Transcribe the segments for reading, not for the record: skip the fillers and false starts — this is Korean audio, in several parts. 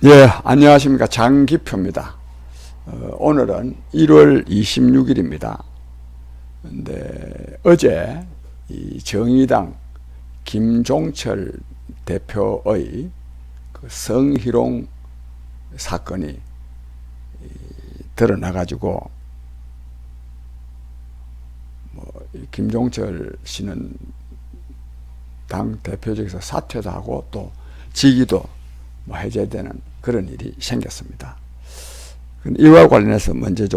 예, 안녕하십니까. 장기표입니다. 오늘은 1월 26일입니다. 근데 어제 이 정의당 김종철 대표의 그 성희롱 사건이 드러나가지고, 김종철 씨는 당 대표직에서 사퇴도 하고 또 직위도 해제되는 그런 일이 생겼습니다. 이와 관련해서 먼저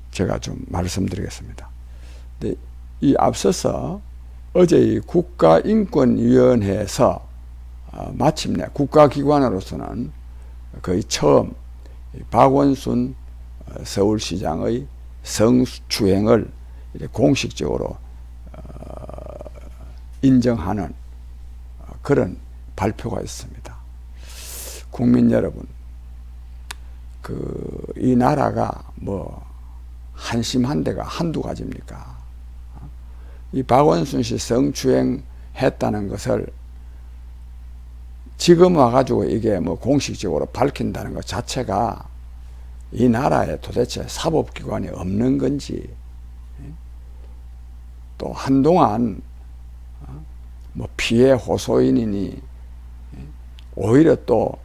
제가 말씀드리겠습니다. 근데 이 앞서서 어제 이 국가인권위원회에서 마침내 국가기관으로서는 거의 처음 박원순 서울시장의 성추행을 공식적으로 인정하는 그런 발표가 있습니다. 국민 여러분, 이 나라가 한심한 데가 한두 가지입니까? 이 박원순 씨 성추행 했다는 것을 지금 와가지고 이게 공식적으로 밝힌다는 것 자체가 이 나라에 도대체 사법기관이 없는 건지, 또 한동안 피해 호소인이니 오히려 또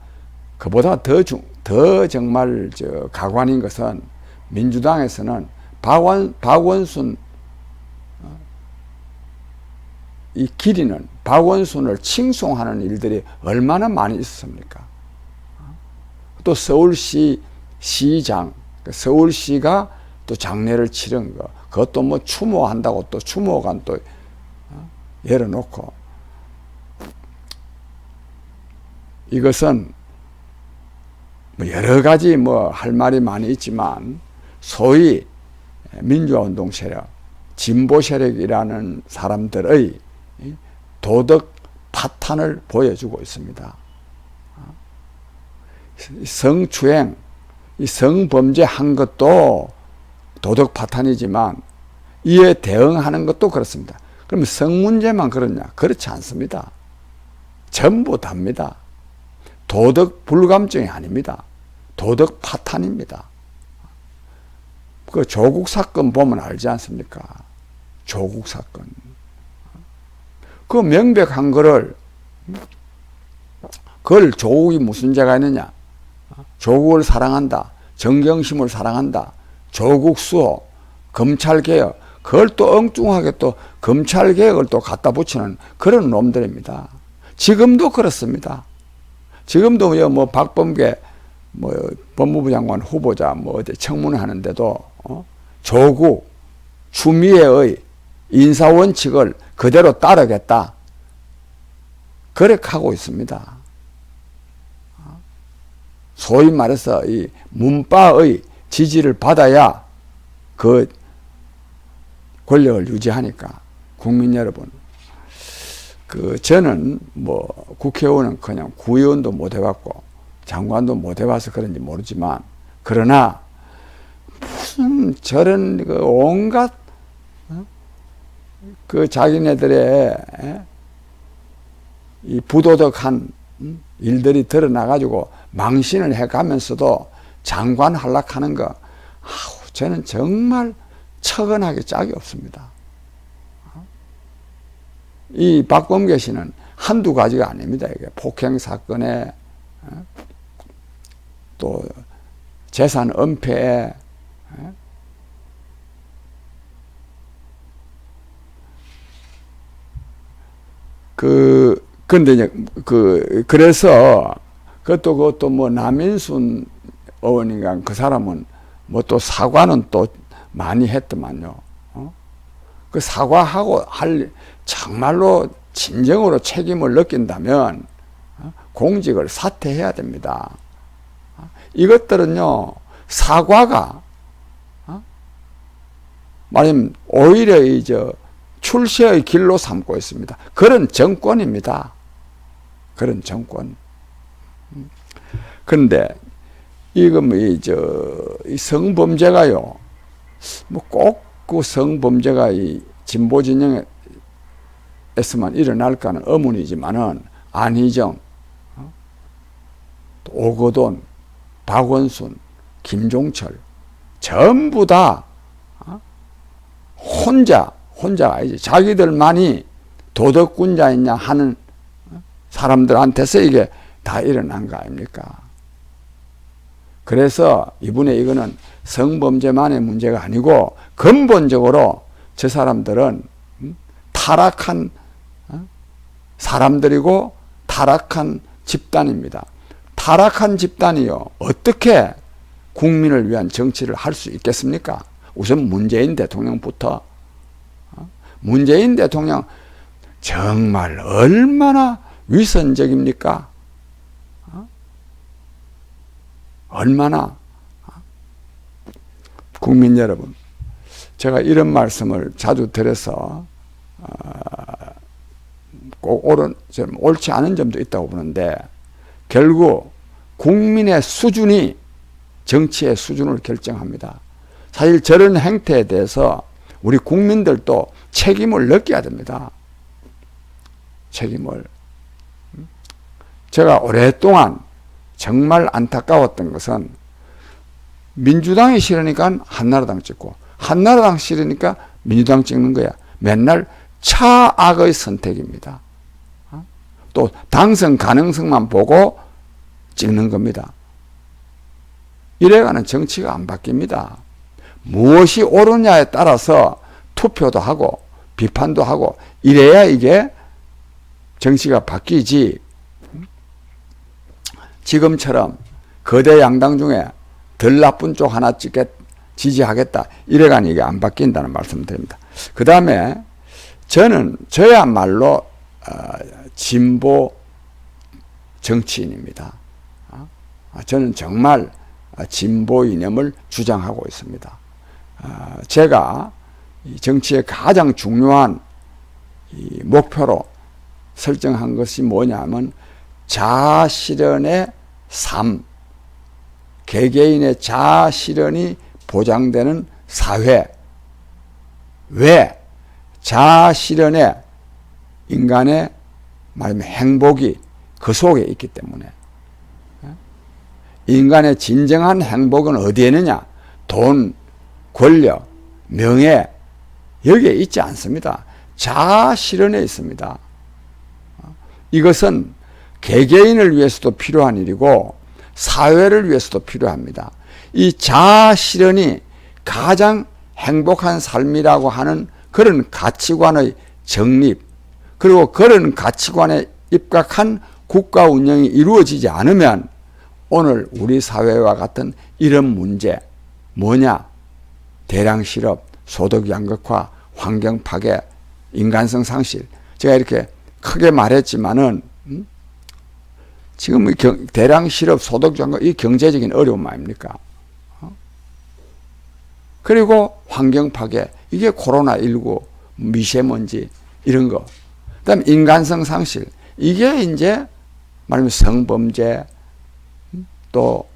그보다 더 정말 가관인 것은 민주당에서는 박원순 이 기리는 박원순을 칭송하는 일들이 얼마나 많이 있었습니까? 또 서울시 시장, 서울시가 또 장례를 치른 거, 그것도 추모한다고 또 추모관 또 열어놓고, 이것은 여러 가지 할 말이 많이 있지만 소위 민주화운동 세력, 진보 세력이라는 사람들의 도덕 파탄을 보여주고 있습니다. 성추행, 이 성범죄 한 것도 도덕 파탄이지만 이에 대응하는 것도 그렇습니다. 그럼 성문제만 그렇냐? 그렇지 않습니다. 전부 답니다. 도덕 불감증이 아닙니다. 도덕 파탄입니다. 그 조국 사건 보면 알지 않습니까? 조국 사건. 그 명백한 그걸 조국이 무슨 죄가 있느냐? 조국을 사랑한다. 정경심을 사랑한다. 조국 수호, 검찰개혁, 그걸 또 엉뚱하게 또 검찰개혁을 또 갖다 붙이는 그런 놈들입니다. 지금도 그렇습니다. 지금도 박범계 법무부 장관 후보자 어디 청문회 하는데도 조국 추미애의 인사원칙을 그대로 따르겠다, 그렇게 하고 있습니다. 소위 말해서 이 문바의 지지를 받아야 그 권력을 유지하니까. 국민 여러분, 저는 국회의원은 그냥 구의원도 못 해봤고 장관도 못 해봐서 그런지 모르지만, 그러나 무슨 저런 온갖 자기네들의 이 부도덕한 일들이 드러나가지고 망신을 해가면서도 장관 하락하는 거, 저는 정말 척언하기 짝이 없습니다. 이 박범계 씨는 한두 가지가 아닙니다. 이게 폭행 사건에 또 재산 은폐에 근데 그래서 그것도 남인순 의원인가 그 사람은 또 사과는 또 많이 했더만요. 그 사과하고 정말로 진정으로 책임을 느낀다면 공직을 사퇴해야 됩니다. 이것들은요, 사과가 말하면 오히려 출세의 길로 삼고 있습니다. 그런 정권입니다. 그런 정권. 그런데 이거 이 성범죄가요, 꼭 그 성범죄가 이 진보 진영에서만 일어날까는 의문이지만은 안희정, 또 오거돈, 박원순, 김종철 전부 다 혼자가 아니지. 자기들만이 도덕군자이냐 하는 사람들한테서 이게 다 일어난 거 아닙니까? 그래서 이분의 이거는 성범죄만의 문제가 아니고 근본적으로 저 사람들은 타락한 사람들이고 타락한 집단입니다. 타락한 집단이요. 어떻게 국민을 위한 정치를 할 수 있겠습니까? 우선 문재인 대통령부터. 문재인 대통령 정말 얼마나 위선적입니까? 얼마나. 국민 여러분, 제가 이런 말씀을 자주 드려서 꼭 옳지 않은 점도 있다고 보는데, 결국 국민의 수준이 정치의 수준을 결정합니다. 사실 저런 행태에 대해서 우리 국민들도 책임을 느껴야 됩니다. 책임을. 제가 오랫동안 정말 안타까웠던 것은 민주당이 싫으니까 한나라당 찍고 한나라당 싫으니까 민주당 찍는 거야. 맨날 차악의 선택입니다. 또 당선 가능성만 보고 찍는 겁니다. 이래가는 정치가 안 바뀝니다. 무엇이 옳으냐에 따라서 투표도 하고 비판도 하고 이래야 이게 정치가 바뀌지. 지금처럼 거대 양당 중에 덜 나쁜 쪽 하나 지지하겠다 이래가는 이게 안 바뀐다는 말씀을 드립니다. 그 다음에 저야말로 진보 정치인입니다. 저는 정말 진보 이념을 주장하고 있습니다. 제가 정치의 가장 중요한 목표로 설정한 것이 뭐냐면 자아실현의 삶, 개개인의 자아실현이 보장되는 사회. 왜? 자아실현에 인간의 말하면 행복이 그 속에 있기 때문에. 인간의 진정한 행복은 어디에 있느냐? 돈, 권력, 명예 여기에 있지 않습니다. 자아실현에 있습니다. 이것은 개개인을 위해서도 필요한 일이고 사회를 위해서도 필요합니다. 이 자아실현이 가장 행복한 삶이라고 하는 그런 가치관의 정립, 그리고 그런 가치관에 입각한 국가 운영이 이루어지지 않으면 오늘 우리 사회와 같은 이런 문제 뭐냐? 대량 실업, 소득 양극화, 환경 파괴, 인간성 상실. 제가 이렇게 크게 말했지만은 지금 대량 실업, 소득 양극화 이 경제적인 어려움 아닙니까? 그리고 환경 파괴, 이게 코로나19, 미세먼지 이런 거. 그다음에 인간성 상실, 이게 이제 말하면 성범죄, 또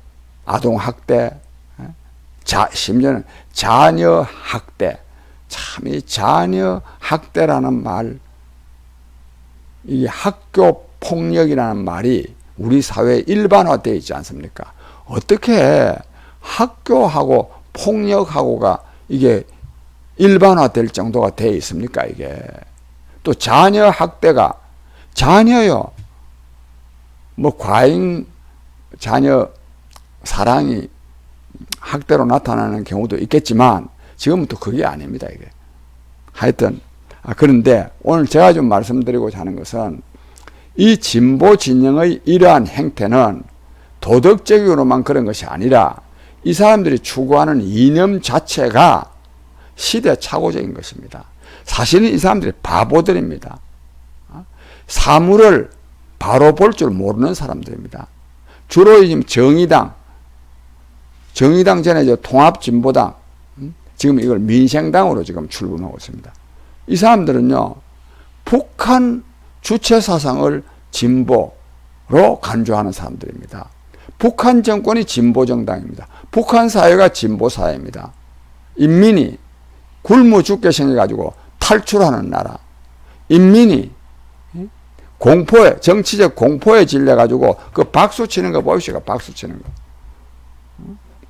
아동학대, 심지어는 자녀학대. 참 이 자녀학대라는 말, 이 학교 폭력이라는 말이 우리 사회에 일반화되어 있지 않습니까? 어떻게 학교하고 폭력하고가 이게 일반화될 정도가 되어 있습니까? 이게 또 자녀학대가 자녀요. 뭐 과잉 자녀 사랑이 학대로 나타나는 경우도 있겠지만 지금은 또 그게 아닙니다. 이게 하여튼 그런데 오늘 제가 좀 말씀드리고자 하는 것은 이 진보 진영의 이러한 행태는 도덕적으로만 그런 것이 아니라 이 사람들이 추구하는 이념 자체가 시대착오적인 것입니다. 사실은 이 사람들이 바보들입니다. 사물을 바로 볼 줄 모르는 사람들입니다. 주로 지금 정의당 전에 통합진보당, 지금 이걸 민생당으로 지금 출범하고 있습니다. 이 사람들은요, 북한 주체사상을 진보로 간주하는 사람들입니다. 북한 정권이 진보정당입니다. 북한 사회가 진보사회입니다. 인민이 굶어 죽게 생겨가지고 탈출하는 나라. 인민이 정치적 공포에 질려가지고 그 박수 치는 거 보이시고 박수 치는 거.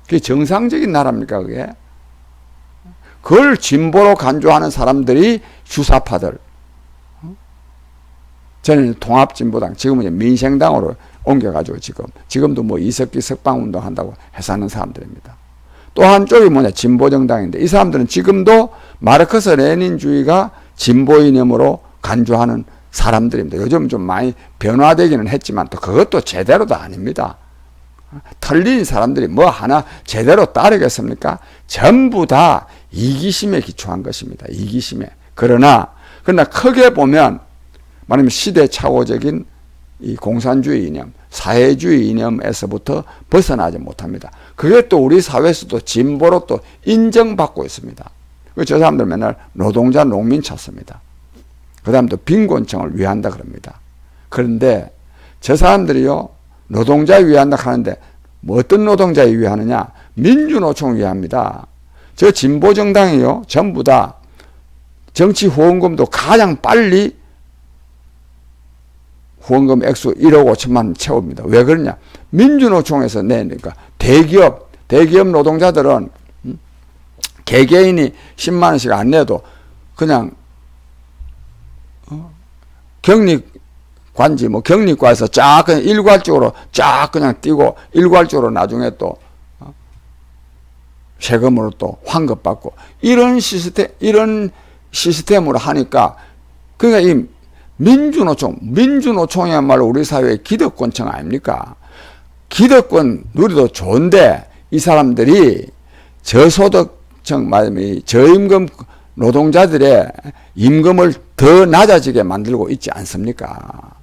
그게 정상적인 나라입니까, 그게? 그걸 진보로 간주하는 사람들이 주사파들. 저는 통합진보당, 지금은 이제 민생당으로 옮겨가지고 지금도 뭐 이석기 석방운동 한다고 해서 하는 사람들입니다. 또 한쪽이 뭐냐, 진보정당인데 이 사람들은 지금도 마르크스 레닌주의가 진보 이념으로 간주하는 사람들입니다. 요즘 좀 많이 변화되기는 했지만 또 그것도 제대로도 아닙니다. 틀린 사람들이 뭐 하나 제대로 따르겠습니까? 전부 다 이기심에 기초한 것입니다. 이기심에. 그러나 크게 보면 말하면 시대착오적인 이 공산주의 이념, 사회주의 이념에서부터 벗어나지 못합니다. 그게 또 우리 사회에서도 진보로 또 인정받고 있습니다. 저 사람들 맨날 노동자, 농민 찾습니다. 그 다음 또 빈곤층을 위한다 그럽니다. 그런데 저 사람들이요, 노동자 위한다 하는데 뭐 어떤 노동자 위하느냐? 민주노총 위합니다. 저 진보정당이요, 전부 다 정치 후원금도 가장 빨리 후원금 액수 1억 5천만 원 채웁니다. 왜 그러냐? 민주노총에서 내니까 대기업 노동자들은 개개인이 10만 원씩 안 내도 그냥 격리관지 격리과에서 쫙 그냥 일괄적으로 쫙 그냥 띄고 일괄적으로 나중에 또 세금으로 또 환급받고 이런 시스템으로 하니까 그러니까 이 민주노총이야말로 우리 사회의 기득권층 아닙니까? 기득권 누리도 좋은데 이 사람들이 저소득층 말하면 저임금 노동자들의 임금을 더 낮아지게 만들고 있지 않습니까?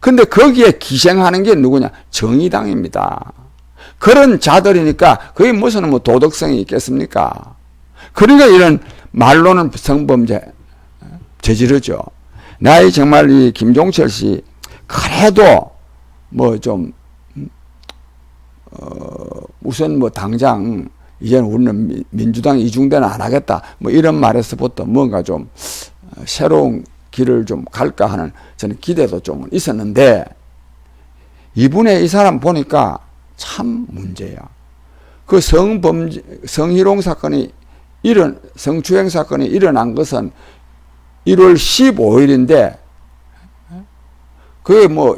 근데 거기에 기생하는 게 누구냐? 정의당입니다. 그런 자들이니까 그게 무슨 뭐 도덕성이 있겠습니까? 그러니까 이런 말로는 성범죄 저지르죠. 나이 정말 이 김종철 씨 그래도 뭐 좀 우선 뭐 당장 이제는 우리는 민주당 이중대는 안 하겠다 뭐 이런 말에서부터 뭔가 좀 새로운 길을 좀 갈까 하는 저는 기대도 좀 있었는데 이분의 이 사람 보니까 참 문제야. 그 성희롱 사건이 성추행 사건이 일어난 것은 1월 15일인데 그게 뭐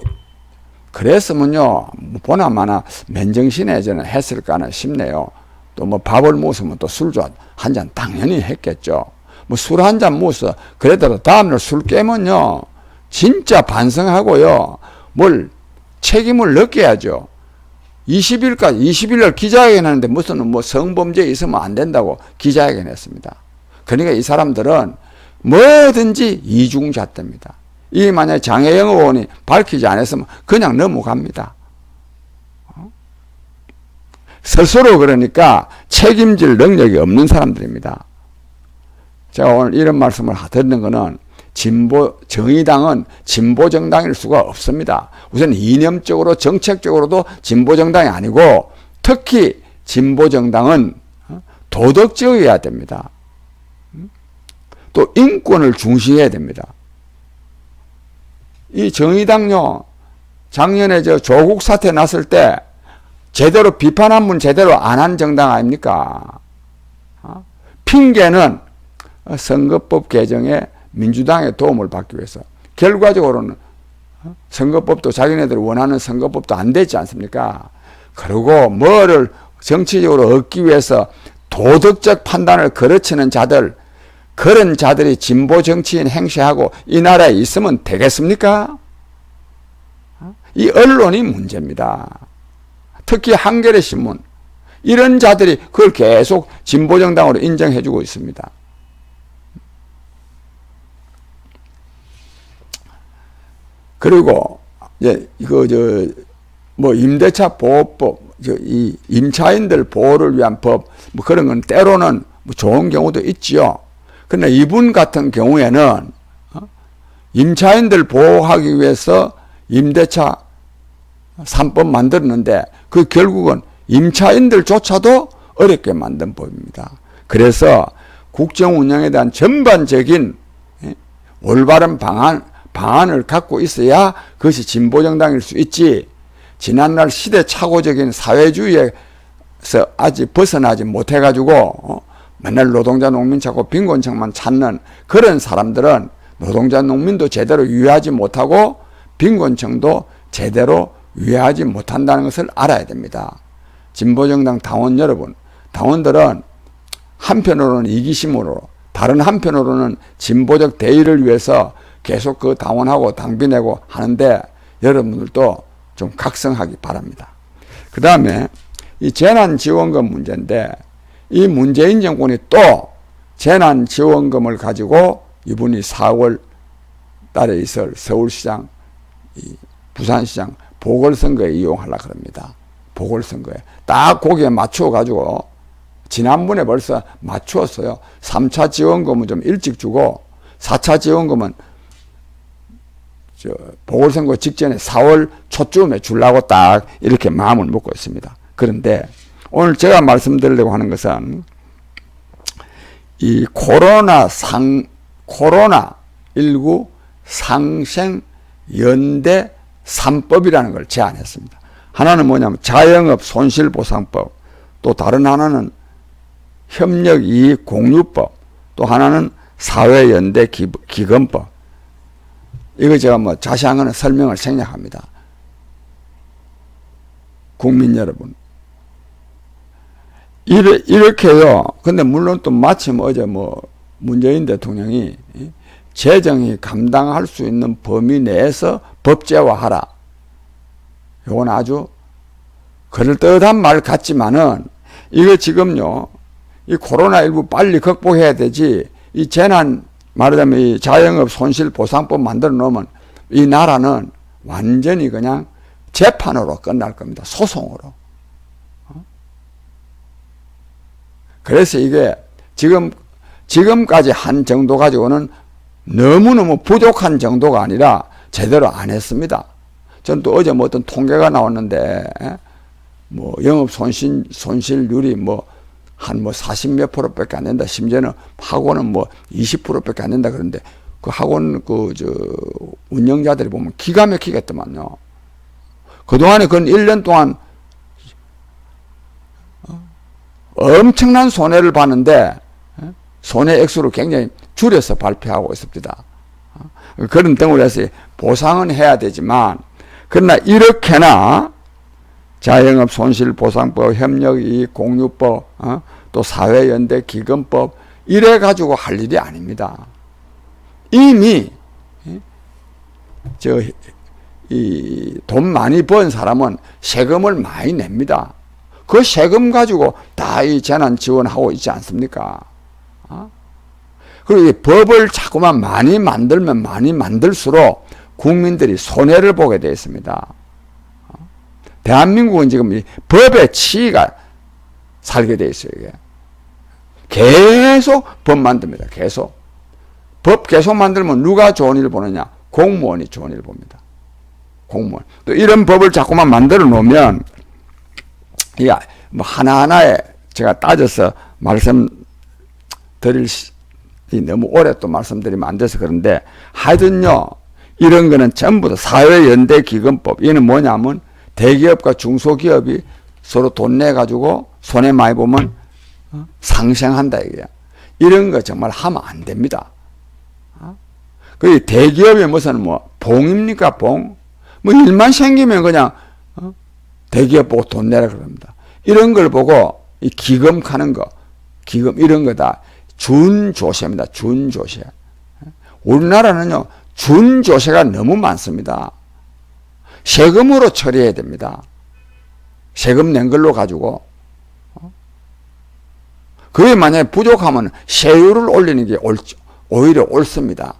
그랬으면요 보나마나 맨정신에 저는 했을까나 싶네요. 또 뭐 밥을 먹으면 또 술주 한 잔 당연히 했겠죠. 뭐 술 한 잔 먹어서 그래도 다음날 술 깨면요 진짜 반성하고요 뭘 책임을 느껴야죠. 20일날 기자회견 하는데 무슨 뭐 성범죄 있으면 안 된다고 기자회견 했습니다. 그러니까 이 사람들은 뭐든지 이중잣대입니다. 이 만약에 장혜영 의원이 밝히지 않았으면 그냥 넘어갑니다. 스스로 그러니까 책임질 능력이 없는 사람들입니다. 제가 오늘 이런 말씀을 드리는 것은 정의당은 진보정당일 수가 없습니다. 우선 이념적으로 정책적으로도 진보정당이 아니고 특히 진보정당은 도덕적이어야 됩니다. 또 인권을 중시해야 됩니다. 이 정의당요 작년에 조국 사태 났을 때 제대로 비판 한 번 제대로 안 한 정당 아닙니까? 핑계는 선거법 개정에 민주당의 도움을 받기 위해서 결과적으로는 선거법도 자기네들이 원하는 선거법도 안 되지 않습니까? 그리고 뭐를 정치적으로 얻기 위해서 도덕적 판단을 거르치는 자들 그런 자들이 진보 정치인 행세하고 이 나라에 있으면 되겠습니까? 이 언론이 문제입니다. 특히 한겨레 신문 이런 자들이 그걸 계속 진보정당으로 인정해주고 있습니다. 그리고 이제 뭐 임대차 보호법, 이 임차인들 보호를 위한 법, 뭐 그런 건 때로는 뭐 좋은 경우도 있지요. 그러나 이분 같은 경우에는 임차인들 보호하기 위해서 임대차 3법 만들었는데 그 결국은 임차인들조차도 어렵게 만든 법입니다. 그래서 국정 운영에 대한 전반적인 올바른 방안을 갖고 있어야 그것이 진보정당일 수 있지. 지난날 시대착오적인 사회주의에서 아직 벗어나지 못해가지고 맨날 노동자 농민 찾고 빈곤층만 찾는 그런 사람들은 노동자 농민도 제대로 유의하지 못하고 빈곤층도 제대로 유의하지 못한다는 것을 알아야 됩니다. 진보정당 당원 여러분, 당원들은 한편으로는 이기심으로, 다른 한편으로는 진보적 대의를 위해서 계속 그 당원하고 당비 내고 하는데 여러분들도 좀 각성하기 바랍니다. 그 다음에 이 재난지원금 문제인데 이 문재인 정권이 또 재난지원금을 가지고 이분이 4월 달에 있을 서울시장, 부산시장 보궐선거에 이용하려고 합니다. 보궐선거에. 딱 거기에 맞춰가지고 지난번에 벌써 맞추었어요. 3차 지원금은 좀 일찍 주고 4차 지원금은 보궐선거 직전에 4월 초쯤에 주려고 딱 이렇게 마음을 먹고 있습니다. 그런데 오늘 제가 말씀드리려고 하는 것은 이 코로나19 상생 연대 3법이라는 걸 제안했습니다. 하나는 뭐냐면 자영업 손실보상법, 또 다른 하나는 협력이익공유법, 또 하나는 사회연대기금법. 이거 제가 뭐 자세한 거는 설명을 생략합니다. 국민 여러분, 이렇게요. 근데 물론 또 마침 어제 뭐 문재인 대통령이 재정이 감당할 수 있는 범위 내에서 법제화하라. 이건 아주 그럴듯한 말 같지만은 이거 지금요, 이 코로나19 빨리 극복해야 되지, 이 재난 말하자면 이 자영업 손실보상법 만들어 놓으면 이 나라는 완전히 그냥 재판으로 끝날 겁니다. 소송으로. 그래서 이게 지금까지 한 정도 가지고는 너무너무 부족한 정도가 아니라 제대로 안 했습니다. 전 또 어제 뭐 어떤 통계가 나왔는데, 뭐 영업 손실률이 뭐 한 뭐 40몇 %밖에 안 된다. 심지어는 학원은 뭐 20%밖에 안 된다. 그런데 그 학원 운영자들이 보면 기가 막히겠더만요. 그동안에 그건 1년 동안 엄청난 손해를 봤는데 손해 액수를 굉장히 줄여서 발표하고 있습니다. 그런 등으로 해서 보상은 해야 되지만, 그러나 이렇게나 자영업 손실보상법, 협력이익공유법, 또 사회연대기금법 이래 가지고 할 일이 아닙니다. 이미 돈 많이 번 사람은 세금을 많이 냅니다. 그 세금 가지고 다 이 재난 지원하고 있지 않습니까? 그리고 이 법을 자꾸만 많이 만들면 많이 만들수록 국민들이 손해를 보게 되어 있습니다. 대한민국은 지금 이 법의 치이가 살게 되어 있어요. 이게. 계속 법 만듭니다. 계속. 법 계속 만들면 누가 좋은 일 보느냐? 공무원이 좋은 일 봅니다. 공무원. 또 이런 법을 자꾸만 만들어 놓으면, 뭐 하나하나에 제가 따져서 말씀드릴 너무 오래 또 말씀드리면 안 돼서 그런데, 하여튼요, 이런 거는 전부 다 사회연대기금법. 이는 뭐냐면 대기업과 중소기업이 서로 돈 내가지고 손해 많이 보면 상생한다 이거야. 이런 거 정말 하면 안 됩니다. 그 대기업이 무슨 뭐 봉입니까? 봉? 뭐 일만 생기면 그냥 대기업 보고 돈 내라 그럽니다. 이런 걸 보고 이 기금 카는 거, 기금 이런 거 다 준조세입니다. 준조세. 우리나라는요, 준조세가 너무 많습니다. 세금으로 처리해야 됩니다. 세금 낸 걸로 가지고. 그게 만약에 부족하면 세율을 올리는 게 오히려 옳습니다.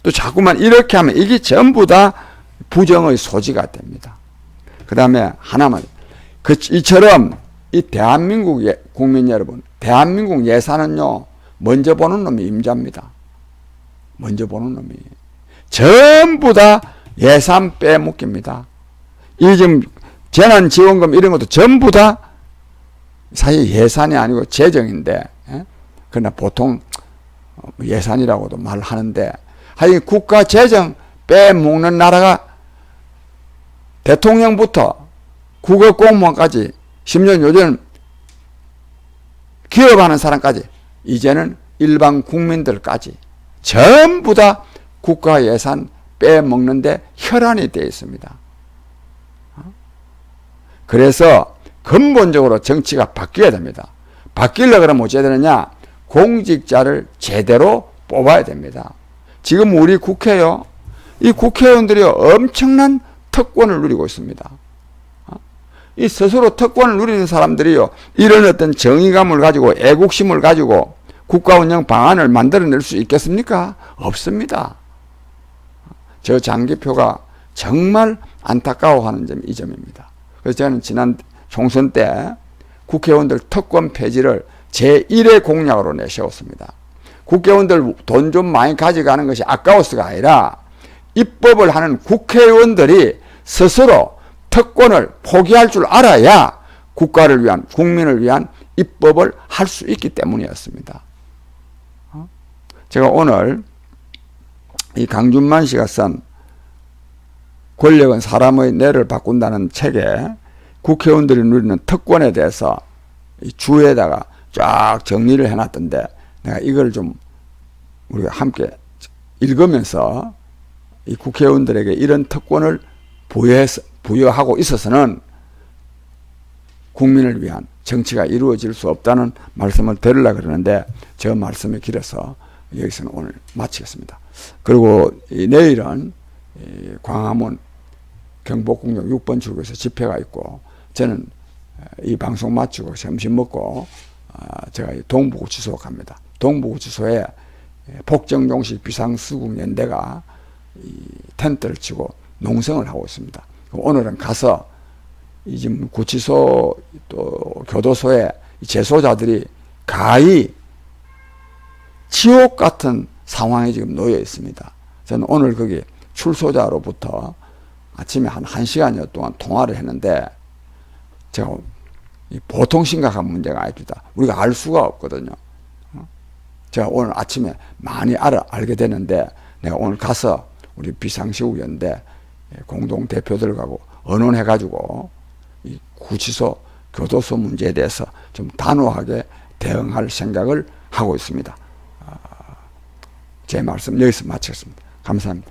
또 자꾸만 이렇게 하면 이게 전부 다 부정의 소지가 됩니다. 그 다음에 하나만, 이처럼 이 대한민국의 국민 여러분, 대한민국 예산은요, 먼저 보는 놈이 임자입니다. 먼저 보는 놈이. 전부 다 예산 빼먹깁니다. 이 지금 재난지원금 이런 것도 전부 다 사실 예산이 아니고 재정인데, 그러나 보통 예산이라고도 말하는데, 하여간 국가 재정 빼먹는 나라가 대통령부터 국가공무원까지, 심지어 요즘 기업하는 사람까지, 이제는 일반 국민들까지 전부 다 국가 예산 빼먹는데 혈안이 되어 있습니다. 그래서 근본적으로 정치가 바뀌어야 됩니다. 바뀌려고 그러면 어찌해야 되느냐? 공직자를 제대로 뽑아야 됩니다. 지금 우리 국회요, 이 국회의원들이 엄청난 특권을 누리고 있습니다. 이 스스로 특권을 누리는 사람들이요, 이런 어떤 정의감을 가지고 애국심을 가지고 국가 운영 방안을 만들어낼 수 있겠습니까? 없습니다. 저 장기표가 정말 안타까워하는 점이 이 점입니다. 그래서 저는 지난 총선 때 국회의원들 특권 폐지를 제1의 공약으로 내세웠습니다. 국회의원들 돈 좀 많이 가져가는 것이 아까워서가 아니라 입법을 하는 국회의원들이 스스로 특권을 포기할 줄 알아야 국가를 위한, 국민을 위한 입법을 할 수 있기 때문이었습니다. 제가 오늘 이 강준만 씨가 쓴 권력은 사람의 뇌를 바꾼다는 책에 국회의원들이 누리는 특권에 대해서 이 주에다가 쫙 정리를 해놨던데, 내가 이걸 좀 우리가 함께 읽으면서 이 국회의원들에게 이런 특권을 부여하고 있어서는 국민을 위한 정치가 이루어질 수 없다는 말씀을 드리려고 그러는데, 저 말씀이 길어서 여기서는 오늘 마치겠습니다. 그리고 내일은 광화문 경복궁역 6번 출구에서 집회가 있고, 저는 이 방송 마치고 점심 먹고 제가 동부구치소로 갑니다. 동부구치소에 복정종식 비상수국연대가 텐트를 치고 농성을 하고 있습니다. 오늘은 가서 이 지금 구치소 또 교도소에 재소자들이 가히 지옥 같은 상황에 지금 놓여 있습니다. 저는 오늘 거기 출소자로부터 아침에 한 1시간여 동안 통화를 했는데, 제가 보통 심각한 문제가 아닙니다. 우리가 알 수가 없거든요. 제가 오늘 아침에 많이 알게 됐는데, 내가 오늘 가서 우리 비상시국연대 공동 대표들하고 의논해가지고 이 구치소 교도소 문제에 대해서 좀 단호하게 대응할 생각을 하고 있습니다. 제 말씀 여기서 마치겠습니다. 감사합니다.